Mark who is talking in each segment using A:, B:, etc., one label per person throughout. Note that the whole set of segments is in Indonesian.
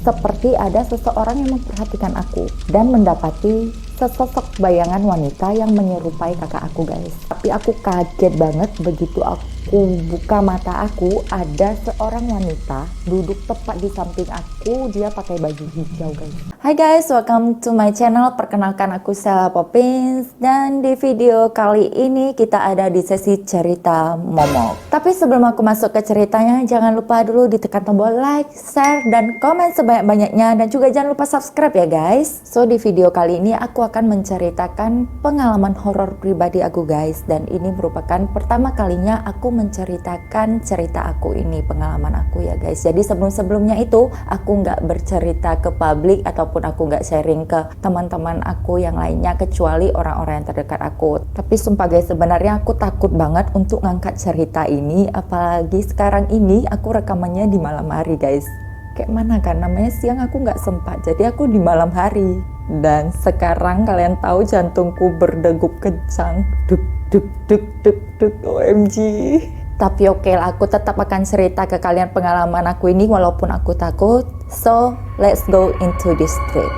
A: seperti ada seseorang yang memperhatikan aku dan mendapati sesosok bayangan wanita yang menyerupai kakak aku guys. Tapi aku kaget banget begitu aku buka mata aku, ada seorang wanita duduk tepat di samping aku, dia pakai baju hijau guys. Hai guys, welcome to my channel. Perkenalkan aku Sela Poppins, dan di video kali ini kita ada di sesi cerita momok. Tapi sebelum aku masuk ke ceritanya, jangan lupa dulu ditekan tombol like, share, dan komen sebanyak-banyaknya, dan juga jangan lupa subscribe ya guys. So di video kali ini aku akan menceritakan pengalaman horor pribadi aku guys, dan ini merupakan pertama kalinya aku menceritakan cerita aku ini, pengalaman aku ya guys. Jadi sebelumnya itu aku nggak bercerita ke publik ataupun aku nggak sharing ke teman-teman aku yang lainnya kecuali orang-orang yang terdekat aku. Tapi sumpah guys, sebenarnya aku takut banget untuk ngangkat cerita ini, apalagi sekarang ini aku rekamannya di malam hari guys. Kayak mana kan, namanya siang aku nggak sempat, jadi aku di malam hari. Dan sekarang kalian tahu jantungku berdegup kencang, duk duk duk duk duk, OMG. Tapi oke lah, aku tetap akan cerita ke kalian pengalaman aku ini walaupun aku takut. So let's go into this trip.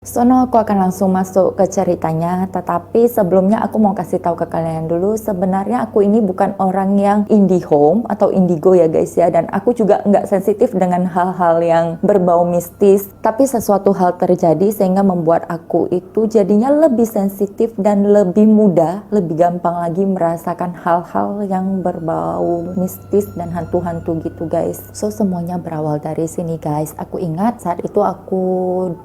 A: So now aku akan langsung masuk ke ceritanya, tetapi sebelumnya aku mau kasih tahu ke kalian dulu, sebenarnya aku ini bukan orang yang IndiHome atau indigo ya guys ya, dan aku juga nggak sensitif dengan hal-hal yang berbau mistis, tapi sesuatu hal terjadi sehingga membuat aku itu jadinya lebih sensitif dan lebih mudah, lebih gampang lagi merasakan hal-hal yang berbau mistis dan hantu-hantu gitu guys. So semuanya berawal dari sini guys. Aku ingat saat itu aku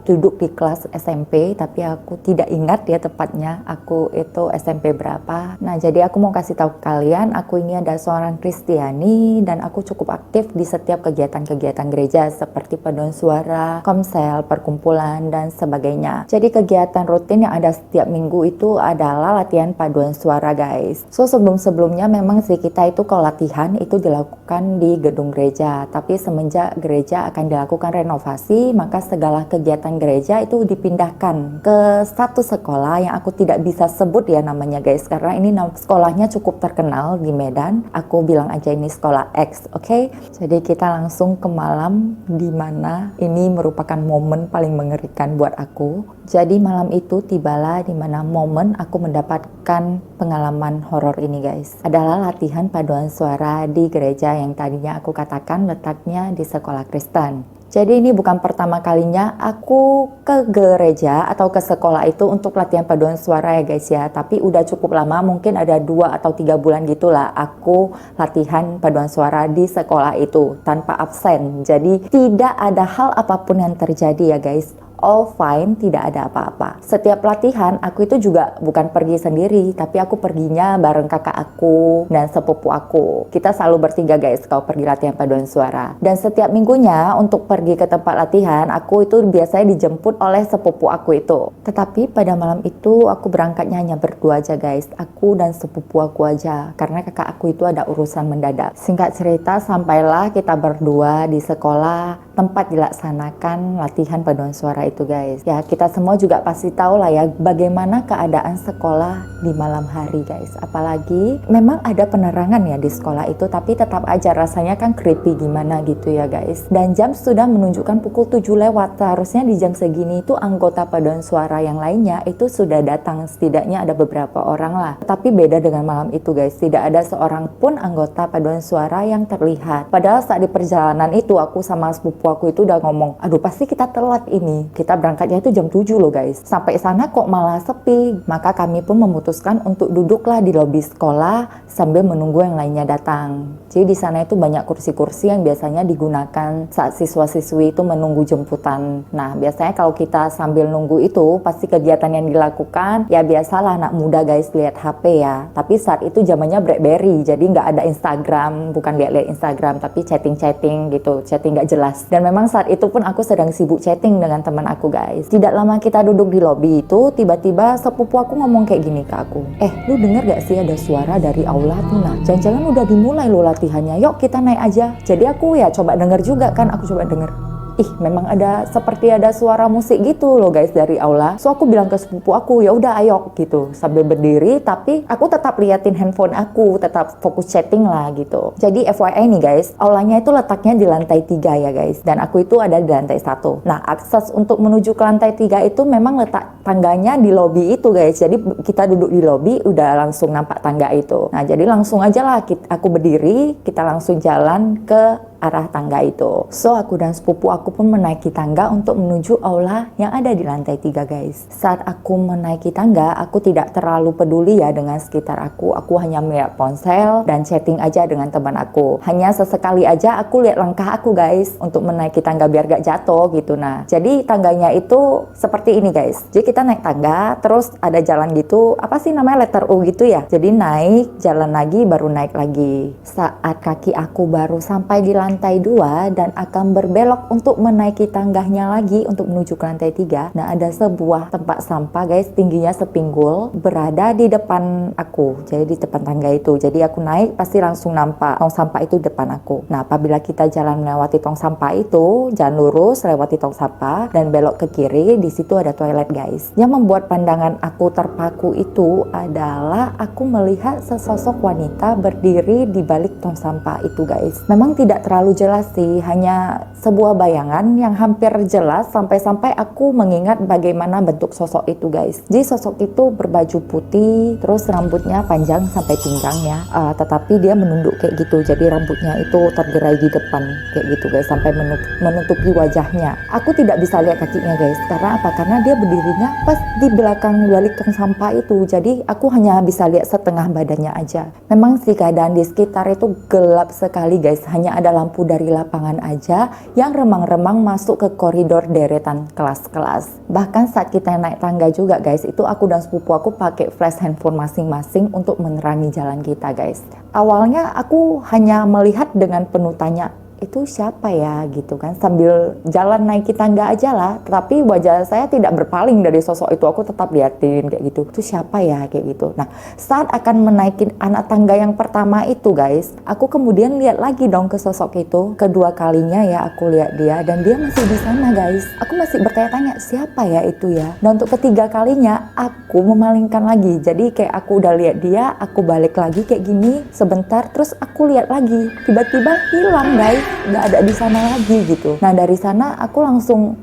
A: duduk di kelas SMP, tapi aku tidak ingat ya tepatnya aku itu SMP berapa. Nah jadi aku mau kasih tahu ke kalian, aku ini adalah seorang Kristiani dan aku cukup aktif di setiap kegiatan-kegiatan gereja seperti paduan suara, komsel, perkumpulan, dan sebagainya. Jadi kegiatan rutin yang ada setiap minggu itu adalah latihan paduan suara guys. So sebelum-sebelumnya memang sih kita itu kalau latihan itu dilakukan di gedung gereja, tapi semenjak gereja akan dilakukan renovasi, maka segala kegiatan gereja itu dipindahkan ke satu sekolah yang aku tidak bisa sebut ya namanya guys, karena ini sekolahnya cukup terkenal di Medan. Aku bilang aja ini sekolah X, oke? Jadi kita langsung ke malam, di mana ini merupakan momen paling mengerikan buat aku. Jadi malam itu tibalah di mana momen aku mendapatkan pengalaman horor ini guys. Adalah latihan paduan suara di gereja yang tadinya aku katakan letaknya di sekolah Kristen. Jadi ini bukan pertama kalinya aku ke gereja atau ke sekolah itu untuk latihan paduan suara ya guys ya. Tapi udah cukup lama, mungkin ada 2 atau 3 bulan gitulah aku latihan paduan suara di sekolah itu tanpa absen. Jadi tidak ada hal apapun yang terjadi ya guys. All fine, tidak ada apa-apa. Setiap latihan aku itu juga bukan pergi sendiri, tapi aku perginya bareng kakak aku dan sepupu aku. Kita selalu bertiga guys kalau pergi latihan paduan suara. Dan setiap minggunya untuk pergi ke tempat latihan, aku itu biasanya dijemput oleh sepupu aku itu. Tetapi pada malam itu aku berangkatnya hanya berdua aja guys, aku dan sepupu aku aja, karena kakak aku itu ada urusan mendadak. Singkat cerita, sampailah kita berdua di sekolah tempat dilaksanakan latihan paduan suara itu guys. Ya kita semua juga pasti tahu lah ya bagaimana keadaan sekolah di malam hari guys. Apalagi memang ada penerangan ya di sekolah itu, tapi tetap aja rasanya kan creepy gimana gitu ya guys. Dan jam sudah menunjukkan pukul 7 lewat. Seharusnya di jam segini itu anggota paduan suara yang lainnya itu sudah datang, setidaknya ada beberapa orang lah. Tapi beda dengan malam itu guys, tidak ada seorang pun anggota paduan suara yang terlihat. Padahal saat di perjalanan itu aku sama sepupu aku itu udah ngomong, aduh pasti kita telat ini. Kita berangkatnya itu jam 7 loh guys. Sampai sana kok malah sepi. Maka kami pun memutuskan untuk duduklah di lobi sekolah sambil menunggu yang lainnya datang. Jadi di sana itu banyak kursi-kursi yang biasanya digunakan saat siswa-siswi itu menunggu jemputan. Nah biasanya kalau kita sambil nunggu itu pasti kegiatan yang dilakukan ya biasalah anak muda guys, lihat HP ya. Tapi saat itu zamannya BlackBerry, jadi nggak ada Instagram, bukan lihat-lihat Instagram tapi chatting-chatting gitu, chatting nggak jelas. Dan memang saat itu pun aku sedang sibuk chatting dengan teman aku guys. Tidak lama kita duduk di lobi itu, tiba-tiba sepupu aku ngomong kayak gini ke aku, lu denger gak sih ada suara dari aula tuh? Nah jangan-jangan udah dimulai lo latihannya, yuk kita naik aja. Jadi aku ya coba denger juga kan, aku coba denger, ih memang ada seperti ada suara musik gitu loh guys dari aula. So aku bilang ke sepupu aku, ya udah ayo gitu, sambil berdiri tapi aku tetap liatin handphone aku, tetap fokus chatting lah gitu. Jadi FYI nih guys, aulanya itu letaknya di lantai 3 ya guys, dan aku itu ada di lantai 1. Nah akses untuk menuju ke lantai 3 itu memang letak tangganya di lobi itu guys. Jadi kita duduk di lobi udah langsung nampak tangga itu. Nah jadi langsung aja lah aku berdiri, kita langsung jalan ke arah tangga itu. So aku dan sepupu aku pun menaiki tangga untuk menuju aula yang ada di lantai 3 guys. Saat aku menaiki tangga, aku tidak terlalu peduli ya dengan sekitar aku. Aku hanya melihat ponsel dan chatting aja dengan teman aku. Hanya sesekali aja aku lihat langkah aku guys untuk menaiki tangga biar gak jatuh gitu. Nah jadi tangganya itu seperti ini guys. Jadi kita naik tangga, terus ada jalan gitu, apa sih namanya, letter U gitu ya. Jadi naik, jalan lagi, baru naik lagi. Saat kaki aku baru sampai di lantai 2 dan akan berbelok untuk menaiki tangganya lagi untuk menuju ke lantai 3. Nah ada sebuah tempat sampah guys, tingginya sepinggul, berada di depan aku. Jadi di depan tangga itu. Jadi aku naik pasti langsung nampak tong sampah itu depan aku. Nah apabila kita jalan melewati tong sampah itu, jalan lurus lewati tong sampah dan belok ke kiri, di situ ada toilet guys. Yang membuat pandangan aku terpaku itu adalah aku melihat sesosok wanita berdiri di balik tong sampah itu guys. Memang tidak terlalu jelas sih, hanya sebuah bayangan yang hampir jelas sampai-sampai aku mengingat bagaimana bentuk sosok itu guys. Jadi sosok itu berbaju putih, terus rambutnya panjang sampai pinggang ya, tetapi dia menunduk kayak gitu, jadi rambutnya itu tergerai di depan kayak gitu guys, sampai menutupi wajahnya. Aku tidak bisa lihat kakinya guys, karena apa? Karena dia berdirinya pas di belakang balik tong sampah itu, jadi aku hanya bisa lihat setengah badannya aja. Memang sih keadaan di sekitar itu gelap sekali guys, hanya ada lampu dari lapangan aja yang remang-remang masuk ke koridor deretan kelas-kelas. Bahkan saat kita naik tangga juga guys, itu aku dan sepupu aku pakai flash handphone masing-masing untuk menerangi jalan kita guys. Awalnya aku hanya melihat dengan penuh tanya, itu siapa ya gitu kan, sambil jalan naiki tangga aja lah, tapi wajah saya tidak berpaling dari sosok itu, aku tetap liatin kayak gitu, itu siapa ya kayak gitu. Nah saat akan menaikin anak tangga yang pertama itu guys, aku kemudian lihat lagi dong ke sosok itu. Kedua kalinya ya aku lihat dia, dan dia masih di sana guys. Aku masih bertanya-tanya siapa ya itu ya. Dan untuk ketiga kalinya aku memalingkan lagi, jadi kayak aku udah lihat dia, aku balik lagi kayak gini sebentar, terus aku lihat lagi, tiba-tiba hilang guys, nggak ada di sana lagi gitu. Nah dari sana aku langsung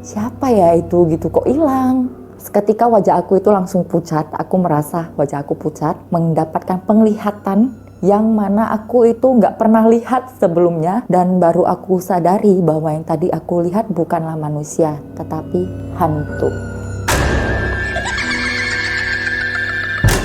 A: siapa ya itu gitu, kok hilang. Seketika wajah aku itu langsung pucat, aku merasa wajah aku pucat, mendapatkan penglihatan yang mana aku itu nggak pernah lihat sebelumnya, dan baru aku sadari bahwa yang tadi aku lihat bukanlah manusia tetapi hantu.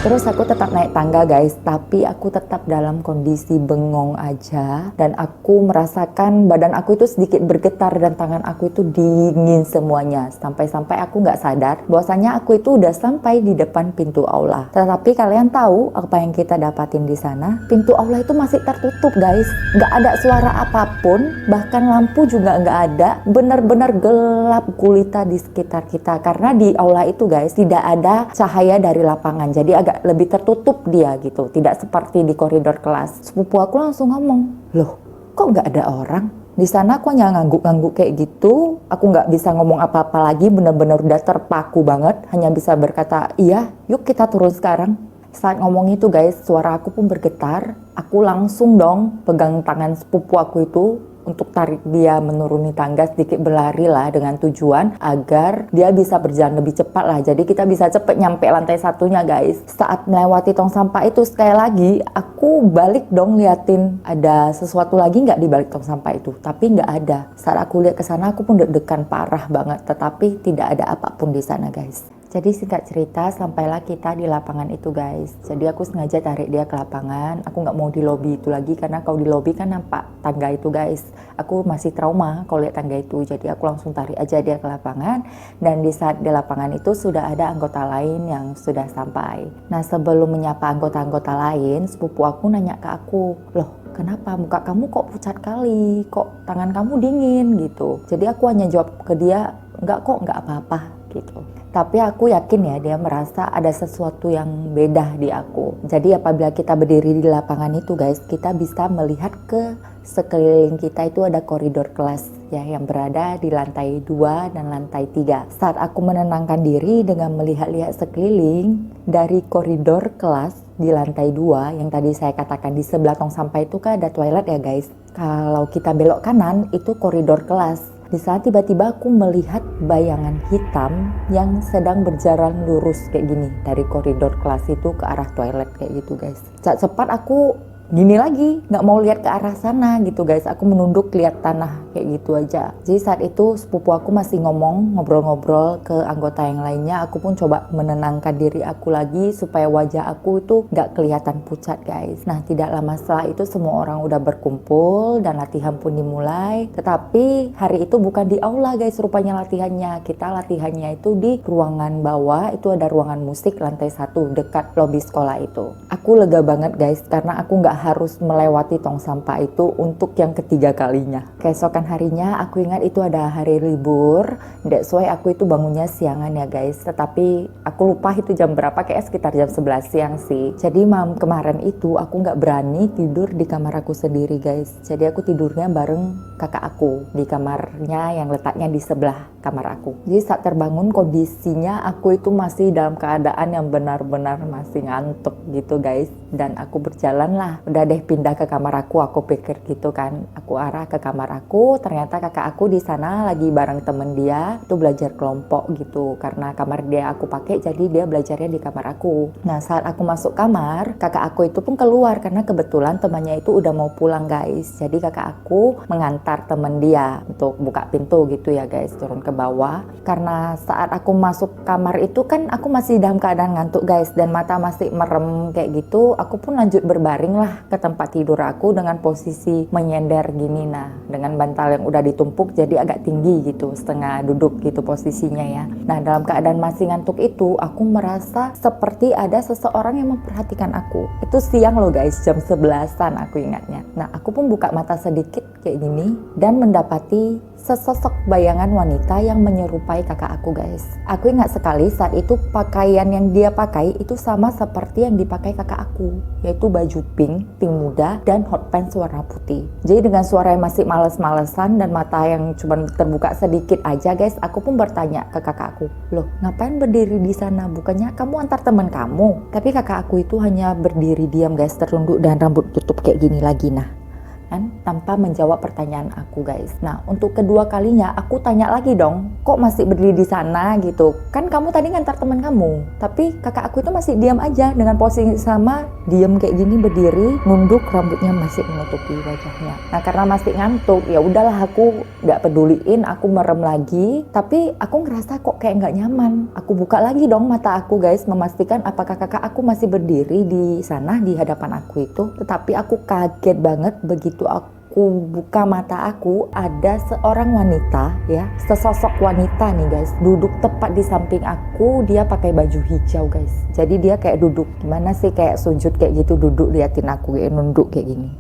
A: Terus aku tetap naik tangga guys, tapi aku tetap dalam kondisi bengong aja, dan aku merasakan badan aku itu sedikit bergetar dan tangan aku itu dingin semuanya, sampai-sampai aku nggak sadar bahwasanya aku itu udah sampai di depan pintu aula. Tetapi kalian tahu apa yang kita dapatin di sana? Pintu aula itu masih tertutup guys, nggak ada suara apapun, bahkan lampu juga nggak ada, benar-benar gelap gulita di sekitar kita, karena di aula itu guys tidak ada cahaya dari lapangan, jadi agak lebih tertutup dia gitu, tidak seperti di koridor kelas. Sepupu aku langsung ngomong, loh kok nggak ada orang? Di sana aku hanya ngangguk-ngangguk kayak gitu, aku nggak bisa ngomong apa-apa lagi, bener-bener udah terpaku banget, hanya bisa berkata, iya yuk kita turun sekarang. Saat ngomong itu guys, suara aku pun bergetar, aku langsung dong pegang tangan sepupu aku itu, untuk tarik dia menuruni tangga, sedikit berlari lah dengan tujuan agar dia bisa berjalan lebih cepat lah. Jadi kita bisa cepet nyampe lantai satunya guys. Saat melewati tong sampah itu sekali lagi aku balik dong liatin ada sesuatu lagi nggak di balik tong sampah itu, tapi nggak ada. Saat aku lihat ke sana aku pun deg-degan parah banget, tetapi tidak ada apapun di sana guys. Jadi singkat cerita, sampailah kita di lapangan itu guys. Jadi aku sengaja tarik dia ke lapangan. Aku nggak mau di lobi itu lagi, karena kalau di lobi kan nampak tangga itu guys. Aku masih trauma kalau lihat tangga itu. Jadi aku langsung tarik aja dia ke lapangan. Dan di saat di lapangan itu sudah ada anggota lain yang sudah sampai. Nah sebelum menyapa anggota-anggota lain, sepupu aku nanya ke aku, loh kenapa muka kamu kok pucat kali? Kok tangan kamu dingin gitu? Jadi aku hanya jawab ke dia, enggak kok, enggak apa-apa gitu. Tapi aku yakin ya dia merasa ada sesuatu yang beda di aku. Jadi apabila kita berdiri di lapangan itu guys, kita bisa melihat ke sekeliling kita itu ada koridor kelas ya yang berada di lantai 2 dan lantai 3. Saat aku menenangkan diri dengan melihat-lihat sekeliling dari koridor kelas di lantai 2 yang tadi saya katakan di sebelah tong sampah itu kan ada toilet ya guys. Kalau kita belok kanan itu koridor kelas. Di saat tiba-tiba aku melihat bayangan hitam yang sedang berjalan lurus kayak gini dari koridor kelas itu ke arah toilet kayak gitu guys. Saat cepat aku gini lagi, nggak mau lihat ke arah sana gitu guys. Aku menunduk lihat tanah kayak gitu aja. Jadi saat itu sepupu aku masih ngobrol-ngobrol ke anggota yang lainnya. Aku pun coba menenangkan diri aku lagi supaya wajah aku itu nggak kelihatan pucat guys. Nah tidak lama setelah itu semua orang udah berkumpul dan latihan pun dimulai. Tetapi hari itu bukan di aula guys rupanya latihannya. Kita latihannya itu di ruangan bawah. Itu ada ruangan musik lantai 1 dekat lobi sekolah itu. Aku lega banget guys karena aku nggak harus melewati tong sampah itu untuk yang ketiga kalinya. Keesokan harinya aku ingat itu ada hari libur, that's why aku itu bangunnya siangan ya guys. Tetapi aku lupa itu jam berapa, kayak sekitar jam 11 siang sih. Jadi malam kemarin itu aku nggak berani tidur di kamar aku sendiri guys. Jadi aku tidurnya bareng kakak aku di kamarnya yang letaknya di sebelah kamar aku. Jadi saat terbangun kondisinya aku itu masih dalam keadaan yang benar-benar masih ngantuk gitu guys. Dan aku berjalan lah, udah deh pindah ke kamar aku pikir gitu kan. Aku arah ke kamar aku, ternyata kakak aku di sana lagi bareng temen dia, itu belajar kelompok gitu. Karena kamar dia aku pakai, jadi dia belajarnya di kamar aku. Nah saat aku masuk kamar, kakak aku itu pun keluar karena kebetulan temannya itu udah mau pulang guys. Jadi kakak aku mengantar temen dia untuk buka pintu gitu ya guys, turun ke bawah. Karena saat aku masuk kamar itu kan aku masih dalam keadaan ngantuk guys, dan mata masih merem kayak gitu. Aku pun lanjut berbaring lah ke tempat tidur aku dengan posisi menyender gini. Nah dengan bantal yang udah ditumpuk jadi agak tinggi gitu, setengah duduk gitu posisinya ya. Nah dalam keadaan masih ngantuk itu aku merasa seperti ada seseorang yang memperhatikan aku. Itu siang loh guys, jam 11-an aku ingatnya. Nah aku pun buka mata sedikit kayak gini dan mendapati sesosok bayangan wanita yang menyerupai kakak aku guys. Aku ingat sekali saat itu pakaian yang dia pakai itu sama seperti yang dipakai kakak aku, yaitu baju pink muda dan hot pants warna putih. Jadi dengan suara yang masih males-malesan dan mata yang cuma terbuka sedikit aja guys, aku pun bertanya ke kakak aku, loh ngapain berdiri di sana, bukannya kamu antar teman kamu? Tapi kakak aku itu hanya berdiri diam guys, tertunduk dan rambut tutup kayak gini lagi. Nah tanpa menjawab pertanyaan aku guys. Nah untuk kedua kalinya aku tanya lagi dong, kok masih berdiri di sana gitu, kan kamu tadi ngantar teman kamu. Tapi kakak aku itu masih diam aja dengan posisi sama, diam kayak gini berdiri, nunduk, rambutnya masih menutupi wajahnya. Nah karena masih ngantuk ya udahlah aku nggak peduliin, aku merem lagi. Tapi aku ngerasa kok kayak nggak nyaman. Aku buka lagi dong mata aku guys, memastikan apakah kakak aku masih berdiri di sana di hadapan aku itu. Tetapi aku kaget banget begitu aku buka mata aku, ada seorang wanita ya, sesosok wanita nih guys, duduk tepat di samping aku. Dia pakai baju hijau guys. Jadi dia kayak duduk gimana sih, kayak sujud kayak gitu, duduk liatin aku kayak nunduk kayak gini.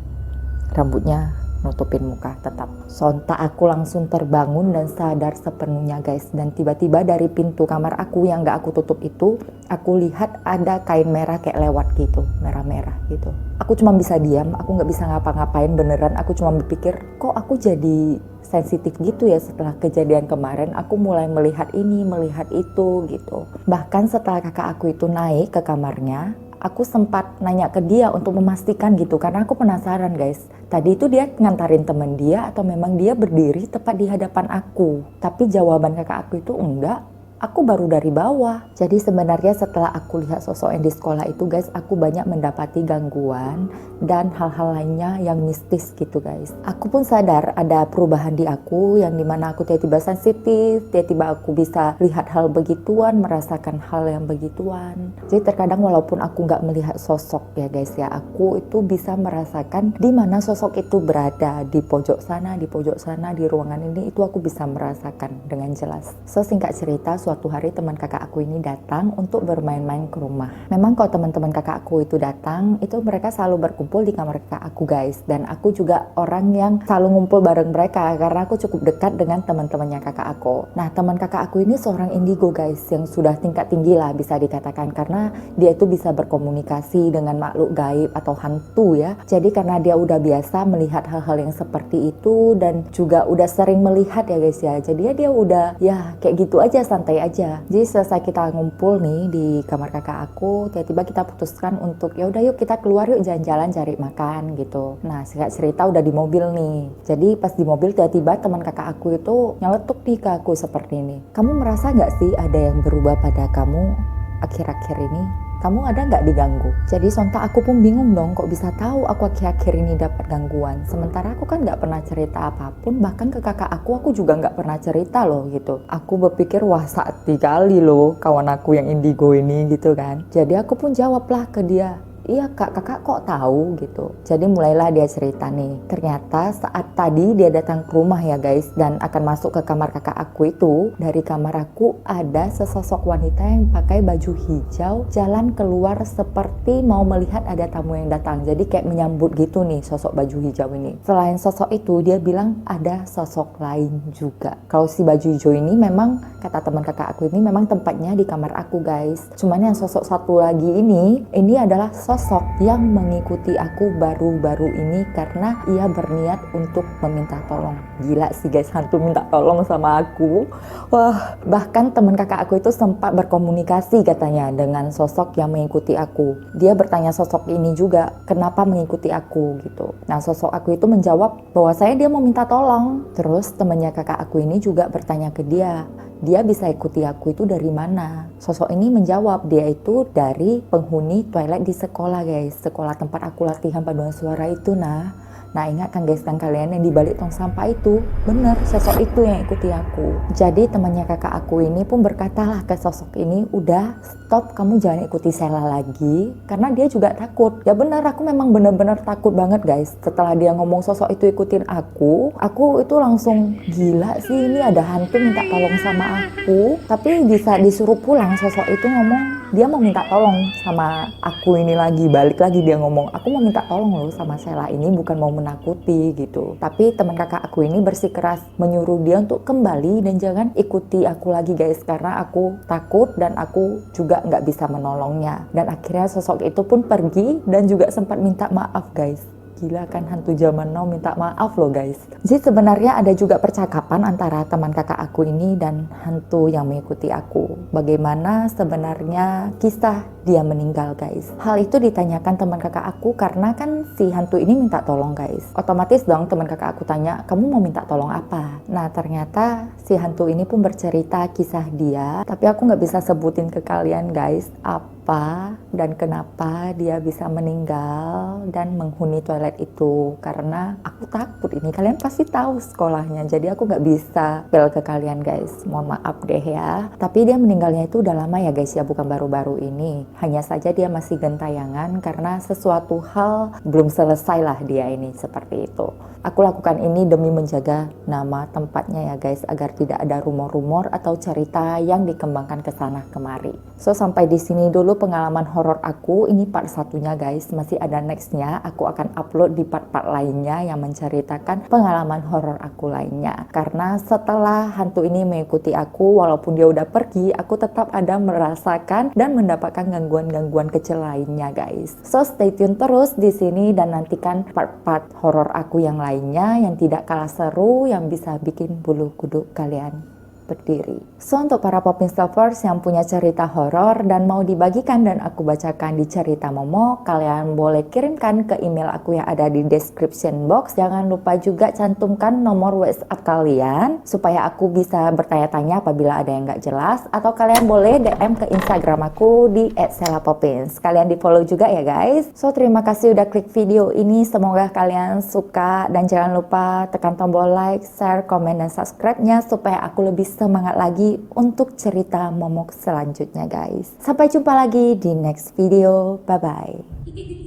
A: Rambutnya nutupin muka tetap. Sontak aku langsung terbangun dan sadar sepenuhnya guys. Dan tiba-tiba dari pintu kamar aku yang gak aku tutup itu, aku lihat ada kain merah kayak lewat gitu, merah-merah gitu. Aku cuma bisa diam, aku gak bisa ngapa-ngapain beneran. Aku cuma berpikir, kok aku jadi sensitif gitu ya setelah kejadian kemarin. Aku mulai melihat ini, melihat itu gitu. Bahkan setelah kakak aku itu naik ke kamarnya, aku sempat nanya ke dia untuk memastikan gitu, karena aku penasaran guys. Tadi itu dia ngantarin temen dia atau memang dia berdiri tepat di hadapan aku. Tapi jawaban kakak aku itu enggak, aku baru dari bawah. Jadi sebenarnya setelah aku lihat sosok yang di sekolah itu guys, aku banyak mendapati gangguan dan hal-hal lainnya yang mistis gitu guys. Aku pun sadar ada perubahan di aku yang dimana aku tiba-tiba sensitif, tiba-tiba aku bisa lihat hal begituan, merasakan hal yang begituan. Jadi terkadang walaupun aku nggak melihat sosok ya guys ya, aku itu bisa merasakan di mana sosok itu berada, di pojok sana, di ruangan ini, itu aku bisa merasakan dengan jelas. So singkat cerita, suatu suatu hari teman kakak aku ini datang untuk bermain-main ke rumah. Memang kalau teman-teman kakak aku itu datang, itu mereka selalu berkumpul di kamar kakak aku guys. Dan aku juga orang yang selalu ngumpul bareng mereka karena aku cukup dekat dengan teman-temannya kakak aku. Nah, teman kakak aku ini seorang indigo guys, yang sudah tingkat tinggi lah bisa dikatakan, karena dia itu bisa berkomunikasi dengan makhluk gaib atau hantu ya. Jadi karena dia udah biasa melihat hal-hal yang seperti itu dan juga udah sering melihat ya guys ya. Jadi dia udah ya kayak gitu aja, santai aja. Jadi selesai kita ngumpul nih di kamar kakak aku, tiba-tiba kita putuskan untuk ya udah yuk kita keluar yuk jalan-jalan cari makan gitu. Nah, singkat cerita udah di mobil nih. Jadi pas di mobil tiba-tiba teman kakak aku itu nyeletuk nih ke aku seperti ini. Kamu merasa nggak sih ada yang berubah pada kamu akhir-akhir ini? Kamu ada nggak diganggu? Jadi sontak aku pun bingung dong, kok bisa tahu aku akhir-akhir ini dapat gangguan. Sementara aku kan nggak pernah cerita apapun, bahkan ke kakak aku juga nggak pernah cerita loh gitu. Aku berpikir wah sakti kali loh kawan aku yang indigo ini gitu kan. Jadi aku pun jawablah ke dia. Iya kak, kakak kok tahu gitu. Jadi mulailah dia cerita nih. Ternyata saat tadi dia datang ke rumah ya guys, dan akan masuk ke kamar kakak aku itu, dari kamar aku ada sesosok wanita yang pakai baju hijau jalan keluar seperti mau melihat ada tamu yang datang. Jadi kayak menyambut gitu nih sosok baju hijau ini. Selain sosok itu, dia bilang ada sosok lain juga. Kalau si baju hijau ini memang kata teman kakak aku ini memang tempatnya di kamar aku guys. Cuman yang sosok satu lagi ini adalah sosok yang mengikuti aku baru-baru ini karena ia berniat untuk meminta tolong. Gila sih guys, hantu minta tolong sama aku. Wah, bahkan teman kakak aku itu sempat berkomunikasi katanya dengan sosok yang mengikuti aku. Dia bertanya sosok ini juga, kenapa mengikuti aku gitu. Nah, sosok aku itu menjawab bahwasanya dia mau minta tolong. Terus temannya kakak aku ini juga bertanya ke dia bisa ikuti aku itu dari mana? Sosok ini menjawab dia itu dari penghuni toilet di sekolah guys, sekolah tempat aku latihan paduan suara itu. Nah ingat kan guys kan kalian yang dibalik tong sampah itu, bener sosok itu yang ikuti aku. Jadi temannya kakak aku ini pun berkatalah ke sosok ini, udah stop, kamu jangan ikuti Sela lagi, karena dia juga takut. Ya benar, aku memang bener-bener takut banget guys. Setelah dia ngomong sosok itu ikutin aku itu langsung gila sih, ini ada hantu minta tolong sama aku. Tapi bisa disuruh pulang, sosok itu ngomong dia mau minta tolong sama aku ini lagi, balik lagi dia ngomong aku mau minta tolong loh sama Sela ini, bukan mau menakuti gitu. Tapi teman kakak aku ini bersikeras menyuruh dia untuk kembali dan jangan ikuti aku lagi guys, karena aku takut dan aku juga nggak bisa menolongnya. Dan akhirnya sosok itu pun pergi dan juga sempat minta maaf guys. Gila kan, hantu zaman now minta maaf loh guys. Jadi sebenarnya ada juga percakapan antara teman kakak aku ini dan hantu yang mengikuti aku. Bagaimana sebenarnya kisah dia meninggal guys. Hal itu ditanyakan teman kakak aku karena kan si hantu ini minta tolong guys. Otomatis dong teman kakak aku tanya, kamu mau minta tolong apa? Nah ternyata si hantu ini pun bercerita kisah dia. Tapi aku nggak bisa sebutin ke kalian guys apa dan kenapa dia bisa meninggal dan menghuni toilet itu, karena aku takut ini. Kalian pasti tahu sekolahnya, jadi aku nggak bisa spell ke kalian guys, mohon maaf deh ya. Tapi dia meninggalnya itu udah lama ya guys ya, bukan baru-baru ini. Hanya saja dia masih gentayangan karena sesuatu hal belum selesai lah dia ini, seperti itu. Aku lakukan ini demi menjaga nama tempatnya ya guys, agar tidak ada rumor-rumor atau cerita yang dikembangkan ke sana kemari. So sampai di sini dulu pengalaman horor aku, ini part satunya guys. Masih ada nextnya, aku akan upload di part-part lainnya yang menceritakan pengalaman horor aku lainnya. Karena setelah hantu ini mengikuti aku, walaupun dia udah pergi, aku tetap ada merasakan dan mendapatkan gangguan-gangguan kecil lainnya guys. So stay tune terus di sini dan nantikan part-part horor aku yang lainnya yang tidak kalah seru, yang bisa bikin bulu kuduk kalian berdiri. So untuk para Poppins lovers yang punya cerita horor dan mau dibagikan dan aku bacakan di Cerita Momo, kalian boleh kirimkan ke email aku yang ada di description box. Jangan lupa juga cantumkan nomor WhatsApp kalian supaya aku bisa bertanya-tanya apabila ada yang nggak jelas, atau kalian boleh DM ke Instagram aku di @selapoppins. Kalian di follow juga ya guys. So terima kasih udah klik video ini, semoga kalian suka dan jangan lupa tekan tombol like, share, komen, dan subscribe-nya supaya aku lebih semangat lagi untuk cerita momok selanjutnya guys. Sampai jumpa lagi di next video. Bye bye.